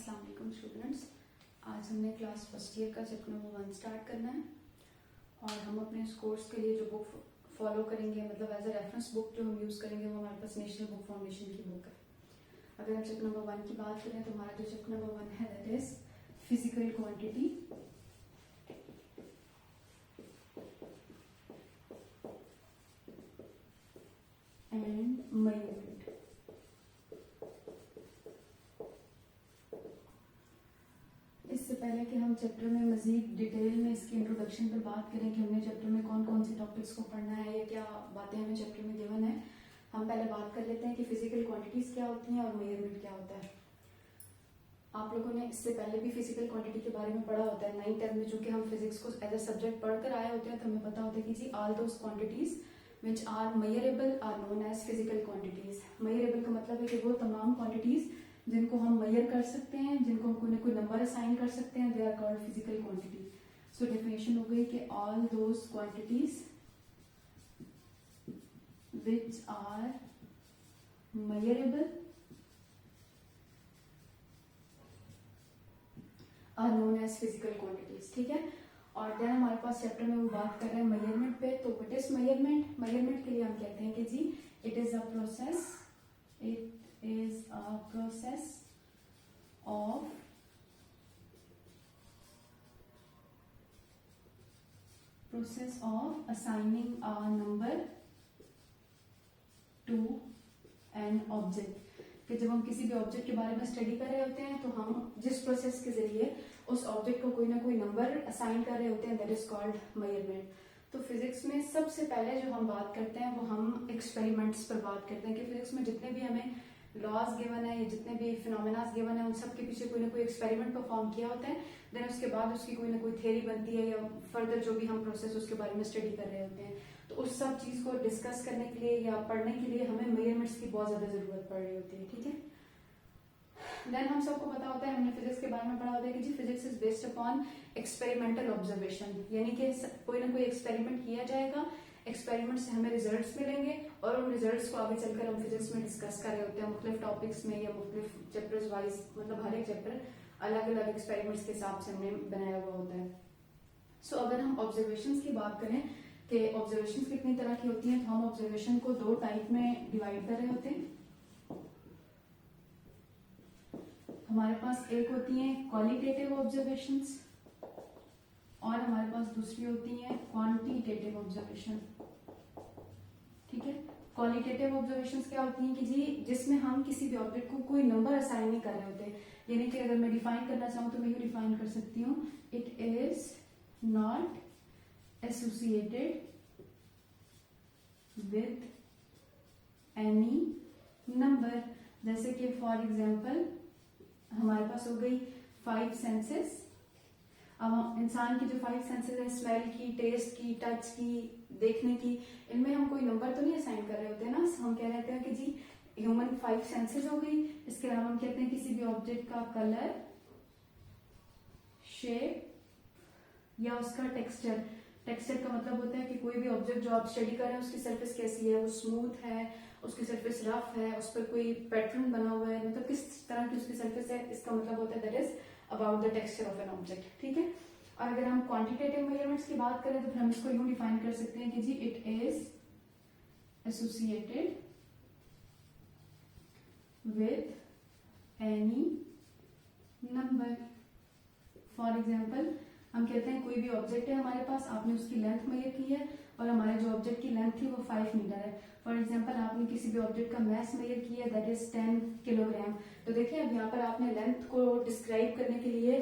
अस्सलाम वालेकुम स्टूडेंट्स। आज हमने क्लास फर्स्ट ईयर का चैप्टर नंबर 1 स्टार्ट करना है और हम अपने इस कोर्स के लिए जो बुक फॉलो करेंगे, मतलब एज अ रेफरेंस बुक जो हम यूज़ करेंगे वो हमारे पास नेशनल बुक फाउंडेशन की बुक है। अगर हम चैप्टर नंबर 1 की बात करें तो हमारा जो चैप्टर नंबर 1 है that is physical quantity and measurement. इससे पहले कि हम चैप्टर में मजीद डिटेल में इसकी इंट्रोडक्शन पर बात करें कि हमने चैप्टर में कौन कौन से टॉपिक्स को पढ़ना है या क्या बातें हमें चैप्टर में गिवन है, हम पहले बात कर लेते हैं कि फिजिकल क्वांटिटीज क्या होती हैं और मेजरमेंट क्या होता है। आप लोगों ने इससे पहले भी फिजिकल क्वांटिटी के बारे में पढ़ा होता है 9th-10th में, चूंकि हम फिजिक्स को एज अ सब्जेक्ट पढ़कर आए होते हैं तो हमें पता होता है कि जी all those quantities which are measurable are known as physical quantities. Measurable का मतलब है कि वो तमाम क्वांटिटीज जिनको हम मेजर कर सकते हैं, जिनको हम कोई नंबर असाइन कर सकते हैं, they are called physical quantity. So definition हो गई कि all those quantities which are measurable are known as physical quantities. ठीक है, और देन हमारे पास चैप्टर में वो बात कर रहे हैं मेजरमेंट पे। तो व्हाट इज मेजरमेंट? मेजरमेंट के लिए हम कहते हैं कि जी it is a process of assigning a number to an object। कि जब हम किसी भी ऑब्जेक्ट के बारे में स्टडी कर रहे होते हैं तो हम जिस प्रोसेस के जरिए उस ऑब्जेक्ट को कोई ना कोई नंबर असाइन कर रहे होते हैं दैट इज कॉल्ड मेजरमेंट। तो फिजिक्स में सबसे पहले जो हम बात करते हैं वो हम एक्सपेरिमेंट्स पर बात करते हैं कि फिजिक्स में जितने भी हमें लॉज गिवन है या जितने भी फिनोमेनास गिवन है उन सब के पीछे कोई ना कोई एक्सपेरिमेंट परफॉर्म किया होता है, देन उसके बाद उसकी कोई ना कोई थ्योरी बनती है या फर्दर जो भी हम प्रोसेस उसके बारे में स्टडी कर रहे होते हैं। तो उस सब चीज को डिस्कस करने के लिए या पढ़ने के लिए हमें मेजरमेंट्स की बहुत ज्यादा जरूरत पड़ रही होती है। ठीक है, देन हम सबको पता होता है, हमने फिजिक्स के बारे में पढ़ा होता है कि जी physics is based upon experimental observation, यानी कि कोई ना कोई एक्सपेरिमेंट किया जाएगा, एक्सपेरिमेंट से हमें रिजल्ट्स मिलेंगे और उन रिजल्ट्स को आगे चलकर हम फिजिक्स में डिस्कस कर रहे होते हैं मुख्तलिफ टॉपिक्स में या मुख्तलिफ चैप्टर्स वाइज, मतलब हर एक चैप्टर अलग अलग एक्सपेरिमेंट्स के हिसाब से हमने बनाया हुआ होता है। सो अगर हम ऑब्जर्वेशंस की बात करें कि ऑब्जर्वेशंस कितनी तरह की होती हैं, तो हम ऑब्जर्वेशन को दो टाइप में डिवाइड कर रहे होते हैं। हमारे पास एक होती हैं क्वालिटेटिव ऑब्जर्वेशंस और हमारे पास दूसरी होती हैं क्वांटिटेटिव ऑब्जर्वेशन। ठीक है, क्वालिटेटिव ऑब्जर्वेशंस क्या होती हैं कि जी जिसमें हम किसी भी ऑब्जेक्ट को कोई नंबर असाइन नहीं कर रहे होते, यानी कि अगर मैं डिफाइन करना चाहूँ तो मैं ये डिफाइन कर सकती हूँ, it is not associated with any number. जैसे कि फॉर एग्जाम्पल हमारे पास हो गई 5 सेंसेस। अब इंसान की जो 5 सेंसेस है, स्मेल की, टेस्ट की, टच की, देखने की, इनमें हम कोई नंबर तो नहीं असाइन कर रहे होते ना, हम कह रहे हैं कि जी ह्यूमन 5 सेंसेस हो गई। इसके अलावा हम कहते हैं किसी भी ऑब्जेक्ट का कलर, शेप या उसका टेक्सचर। टेक्सचर का मतलब होता है कि कोई भी ऑब्जेक्ट जो आप स्टडी कर रहे हैं उसकी सरफेस कैसी है, वो स्मूथ है, उसकी सरफेस रफ है, उस पर कोई पैटर्न बना हुआ है, मतलब किस तरह की उसकी सरफेस है, इसका मतलब होता है that is about the texture of an object. ठीक है, और अगर हम क्वांटिटेटिव मेजरमेंट्स की बात करें तो फिर हम इसको यूं डिफाइन कर सकते हैं कि जी it is associated with any number. For example हम कहते हैं कोई भी ऑब्जेक्ट है हमारे पास, आपने उसकी लेंथ मेजर की है और हमारे जो ऑब्जेक्ट की लेंथ थी वो 5 मीटर है। फॉर एग्जाम्पल आपने किसी भी ऑब्जेक्ट का मास मेजर किया दैट इज 10 किलोग्राम। तो देखिए अब यहाँ पर आपने लेंथ को डिस्क्राइब करने के लिए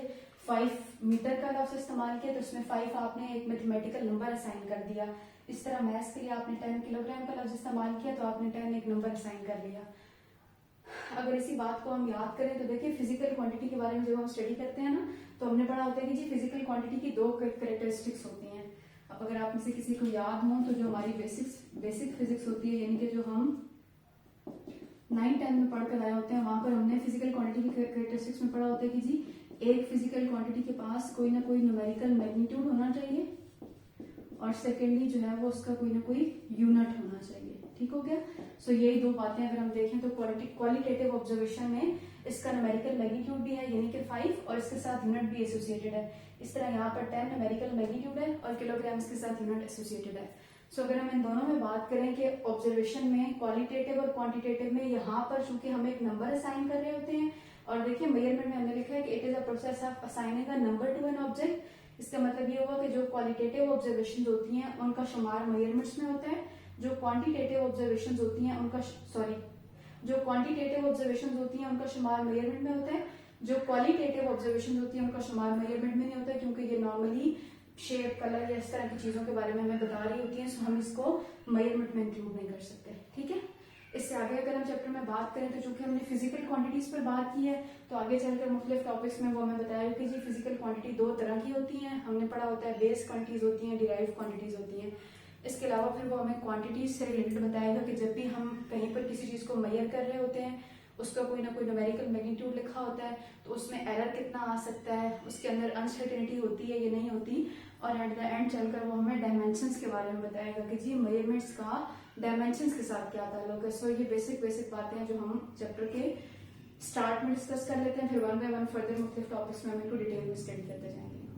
5 मीटर का लफ्ज इस्तेमाल किया, तो उसमें 5 आपने एक मैथमेटिकल नंबर असाइन कर दिया। इस तरह मास के लिए आपने 10 किलोग्राम का लफ्ज इस्तेमाल किया तो आपने 10 एक नंबर असाइन कर लिया। अगर इसी बात को हम याद करें तो देखिए फिजिकल क्वांटिटी के बारे में जब हम स्टडी करते हैं ना तो हमने पढ़ा होता है कि जी फिजिकल क्वांटिटी की 2 कैरेक्टरिस्टिक्स होती हैं। अब अगर आप में से किसी को याद हो तो जो हमारी बेसिक फिजिक्स होती है, यानी कि जो हम 9th-10th में पढ़ कर आए होते हैं, वहां पर हमने फिजिकल क्वांटिटी की कैरेक्टरिस्टिक्स में पढ़ा होता है कि जी एक फिजिकल क्वांटिटी के पास कोई ना कोई न्यूमेरिकल मैग्नीट्यूड होना चाहिए और सेकेंडली जो है वो उसका कोई ना कोई यूनिट होना चाहिए। ठीक हो गया। सो यही दो बातें अगर हम देखें तो क्वालिटेटिव ऑब्जर्वेशन में इसका न्यूमेरिकल मैग्नीट्यूड भी है यानी कि 5 और इसके साथ यूनिट भी एसोसिएटेड है। इस तरह यहाँ पर 10 न्यूमेरिकल मैग्नीट्यूड है और किलोग्राम्स के साथ यूनिट एसोसिएटेड है। सो अगर हम इन दोनों में बात करें कि ऑब्जर्वेशन में क्वालिटेटिव और क्वांटिटेटिव में यहाँ पर चूंकि हम एक नंबर असाइन कर रहे होते हैं और देखिए मेजरमेंट में हमने लिखा है कि it is a process of assigning a number two an object. इसका मतलब ये होगा कि जो क्वालिटेटिव ऑब्जर्वेशन होती हैं उनका शुमार मेजरमेंट्स में होता है, जो क्वांटिटेटिव ऑब्जर्वेशन होती हैं उनका जो क्वांटिटेटिव ऑब्जर्वेशन होती हैं उनका शुमार मेजरमेंट में होता है, जो क्वालिटेटिव ऑब्जर्वेशन होती है उनका शुमार मेजरमेंट में नहीं होता है क्योंकि ये नॉर्मली शेप कलर या इस तरह की चीजों के बारे में हमें बता रही होती है, सो हम इसको मेजरमेंट में इंक्लूड नहीं कर सकते। ठीक है, इससे आगे अगर हम चैप्टर में बात करें तो चूंकि हमने फिजिकल क्वांटिटीज पर बात की है तो आगे चलकर मुख्तलिफ टॉपिक्स में वो हमें बताया कि जी फिजिकल क्वांटिटी दो तरह की होती हैं। हमने पढ़ा होता है बेस क्वांटिटीज होती हैं, डिराइव क्वांटिटीज होती हैं। इसके अलावा फिर वो हमें क्वांटिटीज से रिलेटेड बताएगा कि जब भी हम कहीं पर किसी चीज को मेजर कर रहे होते हैं उसका कोई ना कोई न्यूमेरिकल मैग्नीट्यूड लिखा होता है तो उसमें एरर कितना आ सकता है, उसके अंदर अनसर्टेनिटी होती है या नहीं होती, और एट द एंड चलकर वो हमें डायमेंशंस के बारे में बताएगा कि जी मेजरमेंट्स का डायमेंशंस के साथ क्या ताल्लुक है। सो ये बेसिक बातें हैं जो हम चैप्टर के स्टार्ट में डिस्कस कर लेते हैं, फिर वन बाय वन फर्दर मुख्तलिफ टॉपिक्स में हम इनको डिटेल में स्टडी करते जाएंगे।